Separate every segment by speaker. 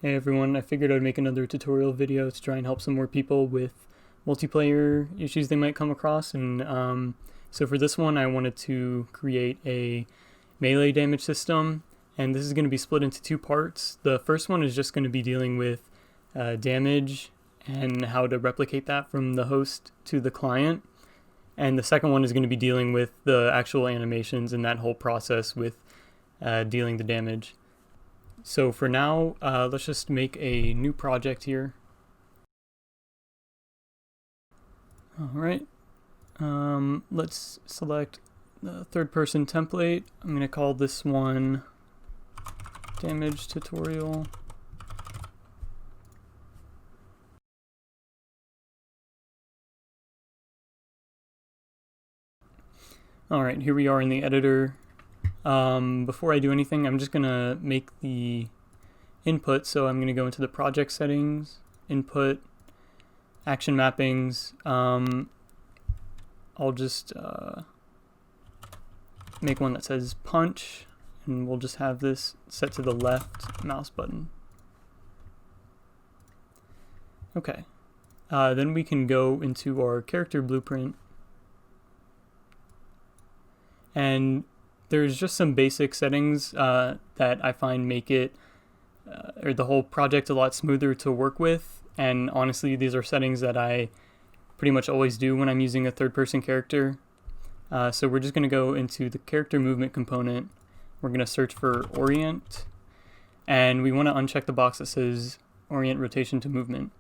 Speaker 1: Hey everyone, I figured I'd make another tutorial video to try and help some more people with multiplayer issues they might come across. And so for this one, I wanted to create a melee damage system, and this is going to be split into two parts. The first one is just going to be dealing with damage and how to replicate that from the host to the client. And the second one is going to be dealing with the actual animations and that whole process with dealing the damage. So for now, let's just make a new project here. Alright, let's select the third person template. I'm going to call this one damage tutorial. Alright, here we are in the editor. Before I do anything, I'm just going to make the input. So I'm going to go into the project settings, input, action mappings. I'll just make one that says punch, and we'll just have this set to the left mouse button. Okay, then we can go into our character blueprint, and there's just some basic settings that I find make it or the whole project a lot smoother to work with. And honestly, these are settings that I pretty much always do when I'm using a third-person character. So we're just going to go into the character movement component. We're going to search for orient, and we want to uncheck the box that says orient rotation to movement.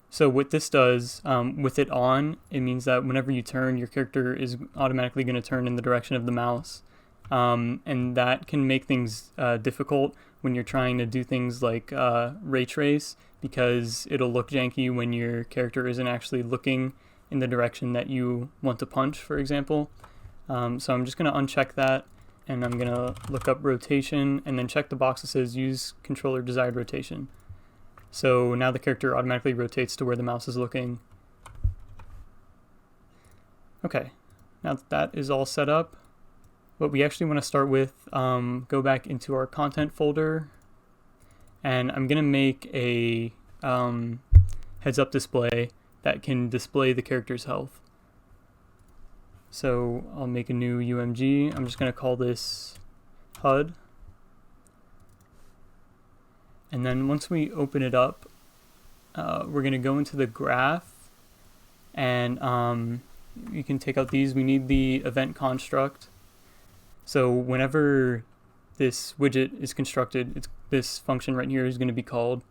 Speaker 1: So what this does, with it on, it means that whenever you turn, your character is automatically going to turn in the direction of the mouse. And that can make things difficult when you're trying to do things like ray trace, because it'll look janky when your character isn't actually looking in the direction that you want to punch, for example. So I'm just going to uncheck that, and I'm going to look up rotation and then check the box that says use controller desired rotation. So now the character automatically rotates to where the mouse is looking. Okay, now that that is all set up, what we actually want to start with, go back into our content folder, and I'm going to make a heads-up display that can display the character's health. So I'll make a new UMG. I'm just going to call this HUD. And then once we open it up, we're going to go into the graph, and you can take out these. We need the event construct. So whenever this widget is constructed, this function right here is going to be called.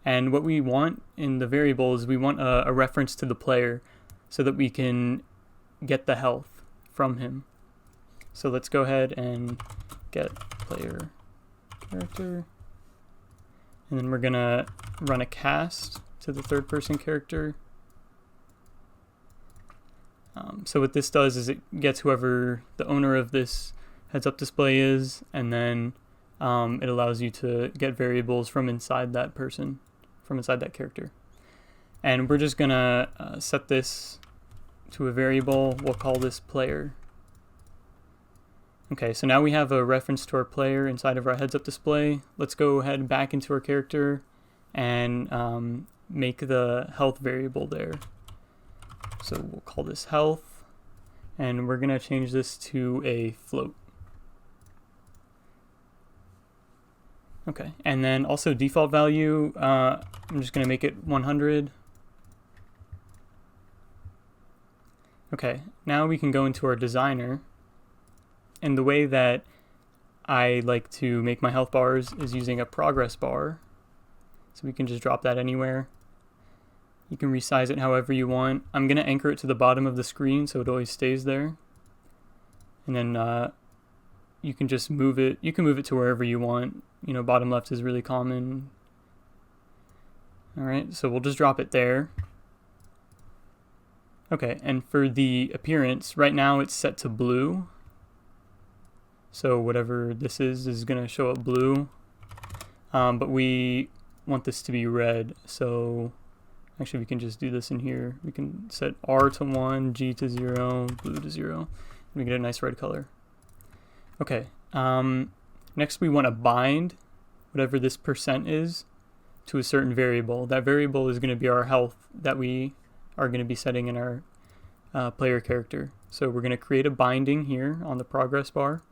Speaker 1: And what we want in the variable is we want a reference to the player so that we can get the health from him. So let's go ahead and get player character. And then we're going to run a cast to the third person character. So what this does is it gets whoever the owner of this heads up display is, and then it allows you to get variables from inside that person, from inside that character. And we're just going to set this to a variable. We'll call this player. Okay, so now we have a reference to our player inside of our heads-up display. Let's go ahead back into our character and make the health variable there. So we'll call this health, and we're going to change this to a float. Okay, and then also default value, I'm just going to make it 100. Okay, now we can go into our designer. And the way that I like to make my health bars is using a progress bar. So we can just drop that anywhere. You can resize it however you want. I'm going to anchor it to the bottom of the screen so it always stays there. And then you can just move it. You can move it to wherever you want. You know, bottom left is really common. All right, so we'll just drop it there. Okay, and for the appearance, right now it's set to blue. So whatever this is going to show up blue, but we want this to be red. So actually we can just do this in here. We can set R to 1, G to 0, blue to 0, and we get a nice red color. Okay, next we want to bind whatever this % is to a certain variable. That variable is going to be our health that we are going to be setting in our player character. So we're going to create a binding here on the progress bar.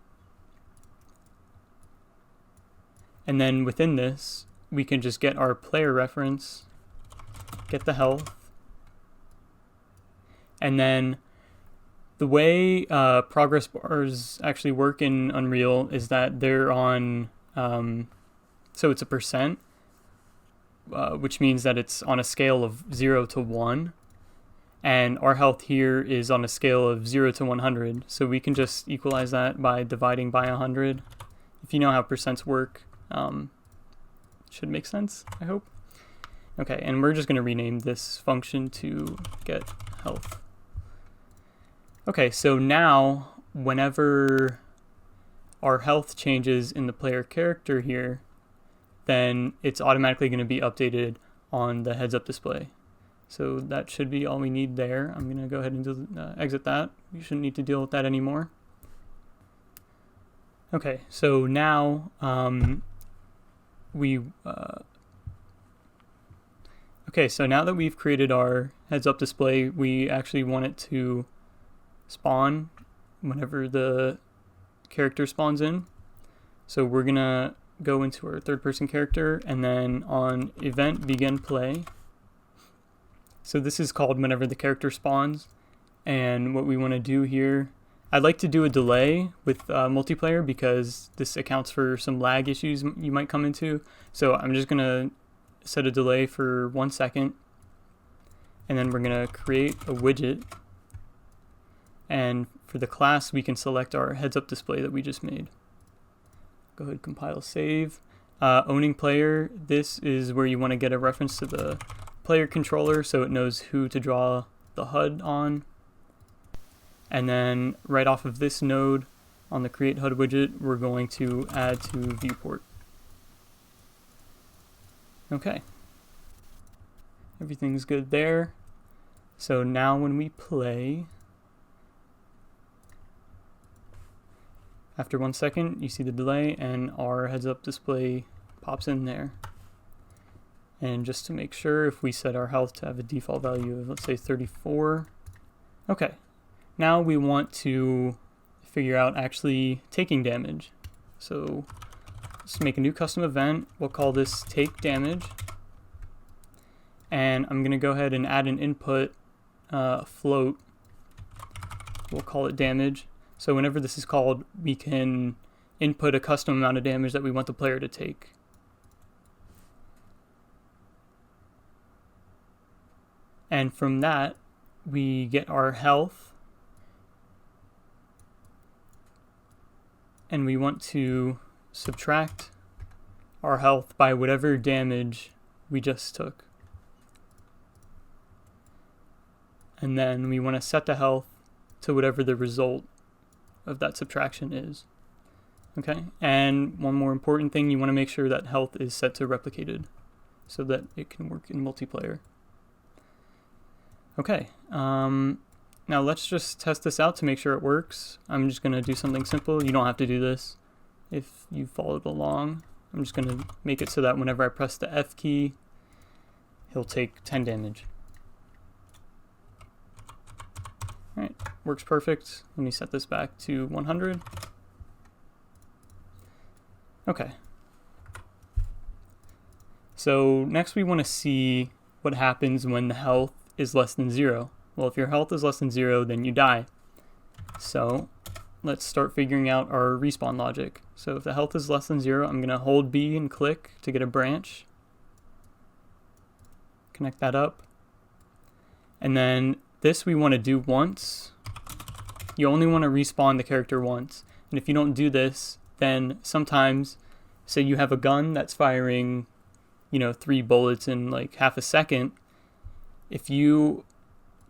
Speaker 1: And then within this, we can just get our player reference, get the health, and then the way progress bars actually work in Unreal is that they're on, so it's a percent, which means that it's on a scale of 0 to 1. And our health here is on a scale of 0 to 100. So we can just equalize that by dividing by 100. If you know how percents work, should make sense, I hope. Okay, and we're just going to rename this function to get health. Okay, so now whenever our health changes in the player character here, then it's automatically going to be updated on the heads-up display. So that should be all we need there. I'm going to go ahead and exit that. We shouldn't need to deal with that anymore. Okay, so now so now that we've created our heads-up display, we actually want it to spawn whenever the character spawns in. So we're going to go into our third-person character, and then on event begin play. So this is called whenever the character spawns, and what we want to do here, I'd like to do a delay with multiplayer because this accounts for some lag issues you might come into. So I'm just going to set a delay for 1 second, and then we're going to create a widget, and for the class we can select our heads-up display that we just made. Go ahead, compile, save. Owning player, this is where you want to get a reference to the player controller so it knows who to draw the HUD on. And then right off of this node on the create HUD widget, we're going to add to viewport. Okay. Everything's good there. So now when we play, after 1 second, you see the delay and our heads-up display pops in there. And just to make sure, if we set our health to have a default value of, let's say, 34. Okay, now we want to figure out actually taking damage. So let's make a new custom event. We'll call this take damage. And I'm going to go ahead and add an input float. We'll call it damage. So whenever this is called, we can input a custom amount of damage that we want the player to take. And from that, we get our health. And we want to subtract our health by whatever damage we just took. And then we want to set the health to whatever the result of that subtraction is. Okay, and one more important thing, you want to make sure that health is set to replicated so that it can work in multiplayer. Okay, now let's just test this out to make sure it works. I'm just going to do something simple. You don't have to do this if you followed along. I'm just going to make it so that whenever I press the F key, he'll take 10 damage. Alright, works perfect. Let me set this back to 100. Okay. So next we want to see what happens when the health is less than 0. Well, if your health is less than 0, then you die. So let's start figuring out our respawn logic. So if the health is less than 0, I'm going to hold B and click to get a branch. Connect that up. And then this we want to do once. You only want to respawn the character once. And if you don't do this, then sometimes, say you have a gun that's firing, 3 bullets in like half a second. If you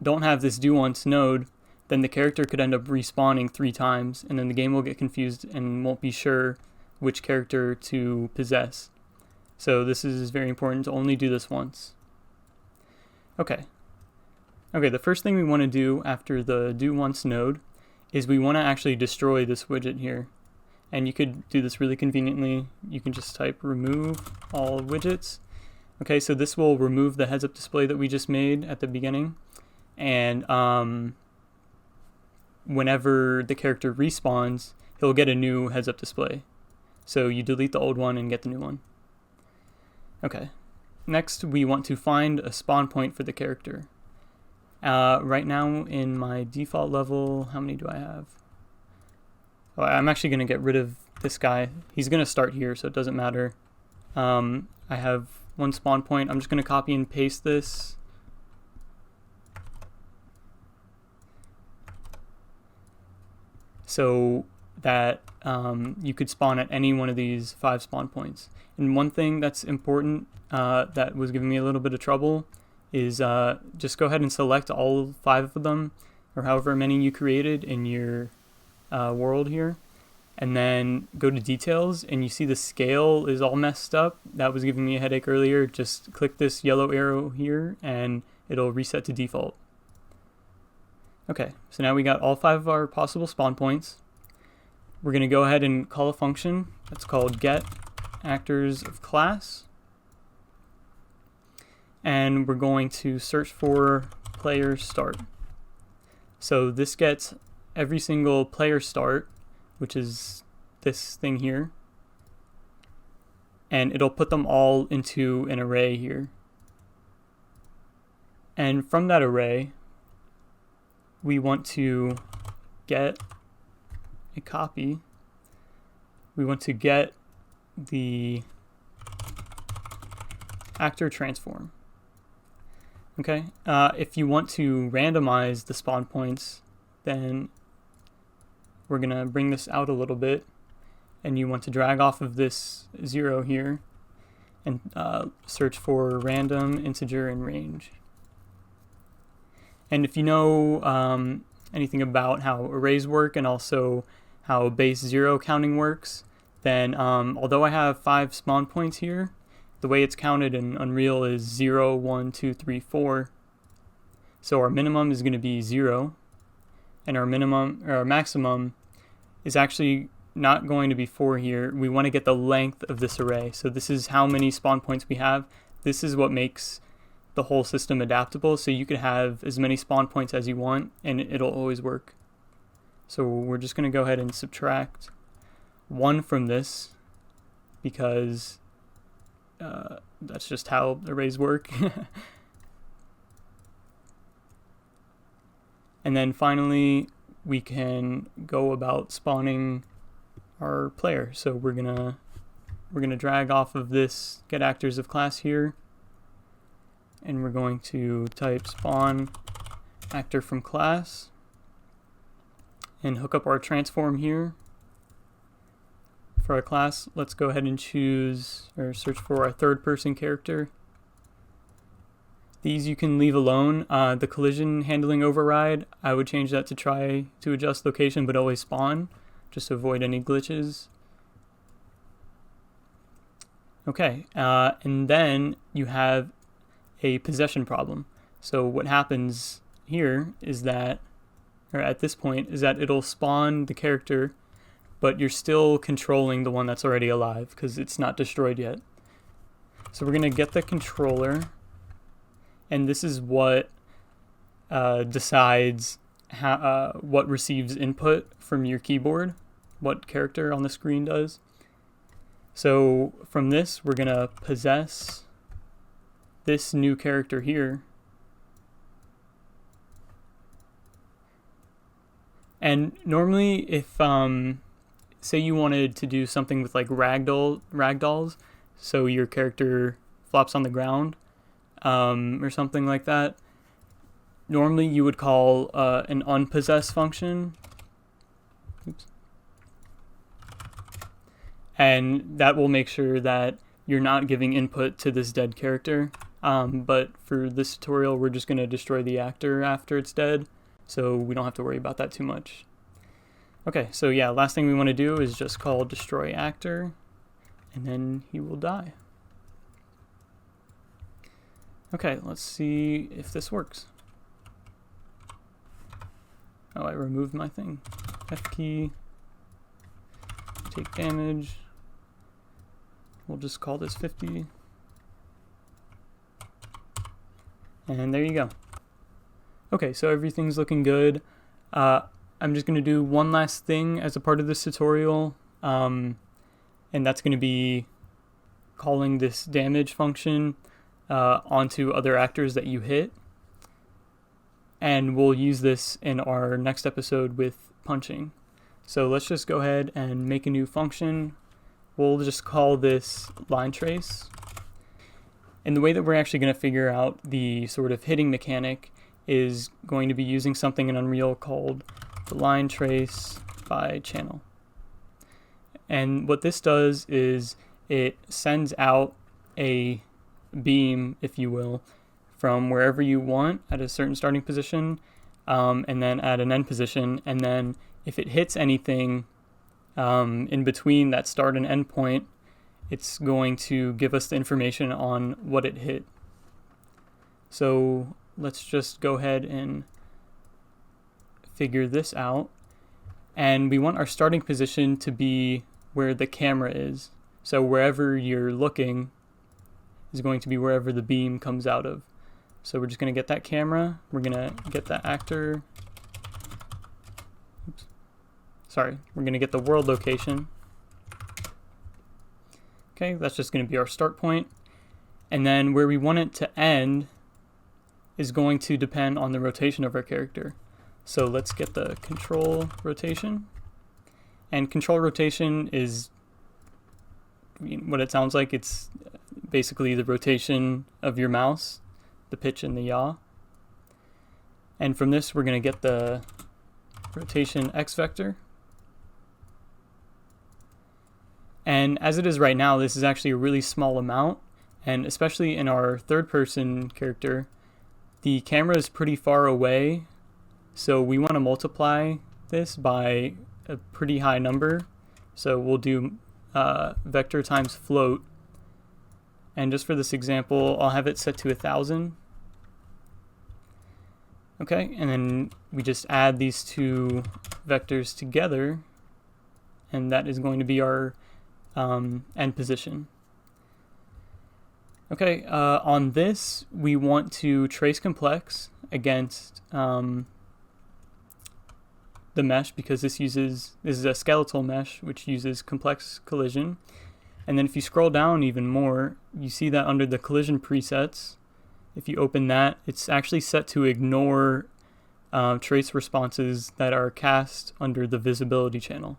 Speaker 1: don't have this do once node, then the character could end up respawning 3 times, and then the game will get confused and won't be sure which character to possess. So this is very important to only do this once. Okay, the first thing we want to do after the do once node is we want to actually destroy this widget here. And you could do this really conveniently. You can just type remove all widgets. Okay, so this will remove the heads-up display that we just made at the beginning, and whenever the character respawns, he'll get a new heads-up display. So you delete the old one and get the new one. Okay, next we want to find a spawn point for the character. Right now in my default level, how many do I have? Oh, I'm actually going to get rid of this guy. He's going to start here, so it doesn't matter. I have one spawn point. I'm just going to copy and paste this. So that you could spawn at any one of these 5 spawn points. And one thing that's important that was giving me a little bit of trouble is just go ahead and select all 5 of them, or however many you created in your world here, and then go to details, and you see the scale is all messed up. That was giving me a headache earlier. Just click this yellow arrow here and it'll reset to default. Okay, so now we got all 5 of our possible spawn points. We're going to go ahead and call a function that's called get actors of class, and we're going to search for player start. So this gets every single player start, which is this thing here, and it'll put them all into an array here. And from that array, we want to get a copy. We want to get the actor transform. Okay, if you want to randomize the spawn points, then we're gonna bring this out a little bit, and you want to drag off of this 0 here and search for random integer and range. And if you know anything about how arrays work and also how base 0 counting works, then although I have 5 spawn points here, the way it's counted in Unreal is 0, 1, 2, 3, 4. So our minimum is going to be 0, and our maximum is actually not going to be 4 here. We want to get the length of this array. So this is how many spawn points we have. This is what makes the whole system adaptable, so you could have as many spawn points as you want and it'll always work. So we're just going to go ahead and subtract 1 from this, because that's just how arrays work. And then finally we can go about spawning our player. So we're gonna drag off of this get actors of class here, and we're going to type spawn actor from class and hook up our transform here. For our class, let's go ahead and choose or search for our third person character. These you can leave alone. The collision handling override, I would change that to try to adjust location but always spawn, just to avoid any glitches. Okay, and then you have a possession problem. So what happens here is that, or at this point, is that it'll spawn the character, but you're still controlling the one that's already alive because it's not destroyed yet. So we're going to get the controller, and this is what decides how, what receives input from your keyboard, what character on the screen does. So from this, we're going to possess this new character here. And normally if say you wanted to do something with like ragdolls, so your character flops on the ground or something like that, normally you would call an unpossessed function. Oops. And that will make sure that you're not giving input to this dead character. But for this tutorial, we're just going to destroy the actor after it's dead, so we don't have to worry about that too much. Okay, so yeah, last thing we want to do is just call destroy actor, and then he will die. Okay, let's see if this works. Oh, I removed my thing. F key, take damage. We'll just call this 50. And there you go. Okay, so everything's looking good. I'm just going to do one last thing as a part of this tutorial, and that's going to be calling this damage function onto other actors that you hit. And we'll use this in our next episode with punching. So let's just go ahead and make a new function. We'll just call this line trace. And the way that we're actually going to figure out the sort of hitting mechanic is going to be using something in Unreal called the line trace by channel. And what this does is it sends out a beam, if you will, from wherever you want at a certain starting position, and then at an end position. And then if it hits anything in between that start and end point, it's going to give us the information on what it hit. So let's just go ahead and figure this out. And we want our starting position to be where the camera is. So wherever you're looking is going to be wherever the beam comes out of. So we're just going to get that camera. We're going to get that actor. Oops. Sorry, we're going to get the world location. Okay, that's just going to be our start point. And then where we want it to end is going to depend on the rotation of our character. So let's get the control rotation. And control rotation is what it sounds like. It's basically the rotation of your mouse, the pitch and the yaw. And from this, we're going to get the rotation x vector. And as it is right now, this is actually a really small amount. And especially in our third person character, the camera is pretty far away. So we want to multiply this by a pretty high number. So we'll do vector times float. And just for this example, I'll have it set to 1,000. Okay, and then we just add these two vectors together, and that is going to be our end position. Okay, on this, we want to trace complex against the mesh, because this is a skeletal mesh, which uses complex collision. And then if you scroll down even more, you see that under the collision presets, if you open that, it's actually set to ignore trace responses that are cast under the visibility channel.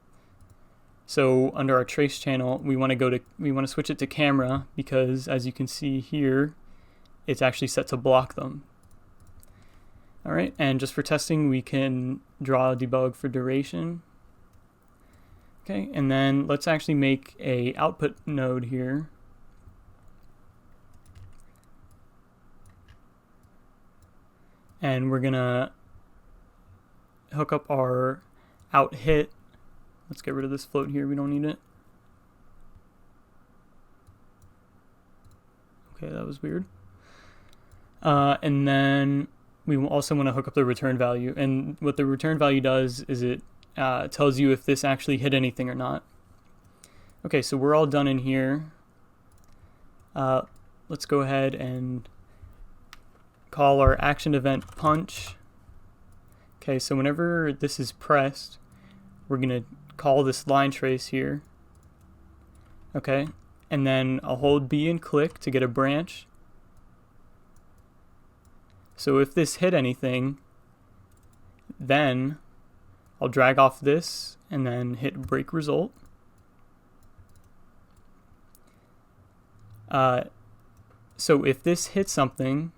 Speaker 1: So under our trace channel, we want to switch it to camera, because as you can see here, it's actually set to block them. All right, and just for testing, we can draw a debug for duration. Okay, and then let's actually make a output node here. And we're gonna hook up our out hit. Let's get rid of this float here, we don't need it. Okay, that was weird. And then we also want to hook up the return value. And what the return value does is it tells you if this actually hit anything or not. Okay, so we're all done in here. Let's go ahead and call our action event punch. Okay, so whenever this is pressed, we're going to call this line trace here. Okay, and then I'll hold B and click to get a branch. So if this hit anything, then I'll drag off this and then hit break result. So if this hits something,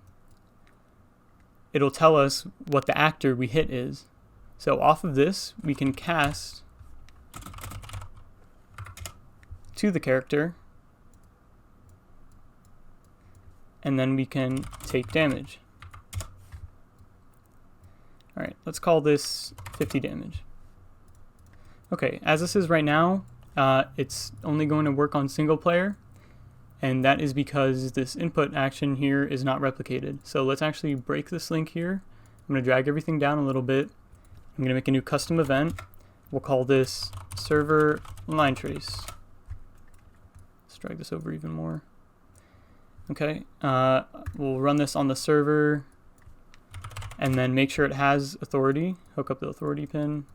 Speaker 1: it'll tell us what the actor we hit is. So off of this, we can cast to the character, and then we can take damage. All right, let's call this 50 damage. Okay, as this is right now, it's only going to work on single player, and that is because this input action here is not replicated. So let's actually break this link here. I'm going to drag everything down a little bit. I'm going to make a new custom event. We'll call this server line trace. Let's drag this over even more. Okay, we'll run this on the server and then make sure it has authority. Hook up the authority pin.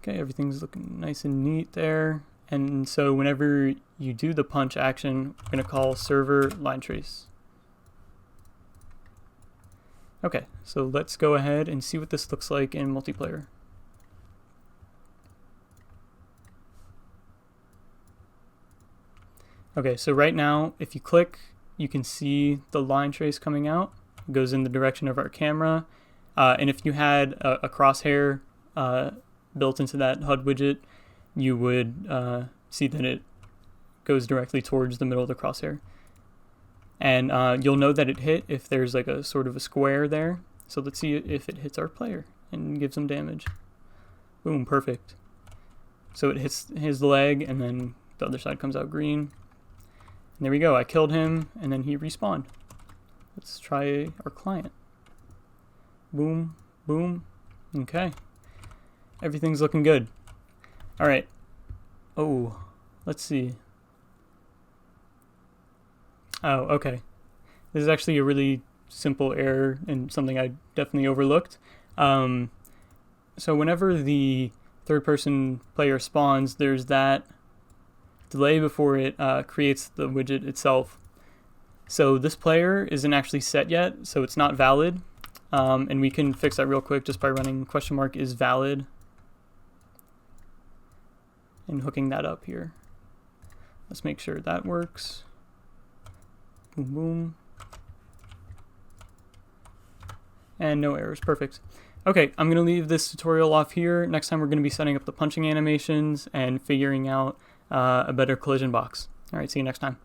Speaker 1: Okay, everything's looking nice and neat there. And so whenever you do the punch action, we're going to call server line trace. Okay, so let's go ahead and see what this looks like in multiplayer. Okay, so right now, if you click, you can see the line trace coming out. It goes in the direction of our camera. And if you had a crosshair built into that HUD widget, you would see that it goes directly towards the middle of the crosshair. And you'll know that it hit if there's like a sort of a square there. So let's see if it hits our player and gives him damage. Boom, perfect. So it hits his leg and then the other side comes out green. And there we go, I killed him and then he respawned. Let's try our client. Boom, boom. Okay. Everything's looking good. All right. Oh, let's see. Oh, okay. This is actually a really simple error and something I definitely overlooked. So whenever the third-person player spawns, there's that delay before it creates the widget itself. So this player isn't actually set yet, so it's not valid. And we can fix that real quick just by running $is_valid and hooking that up here. Let's make sure that works. Boom, boom. And no errors, perfect. Okay, I'm going to leave this tutorial off here. Next time we're going to be setting up the punching animations and figuring out a better collision box. All right, see you next time.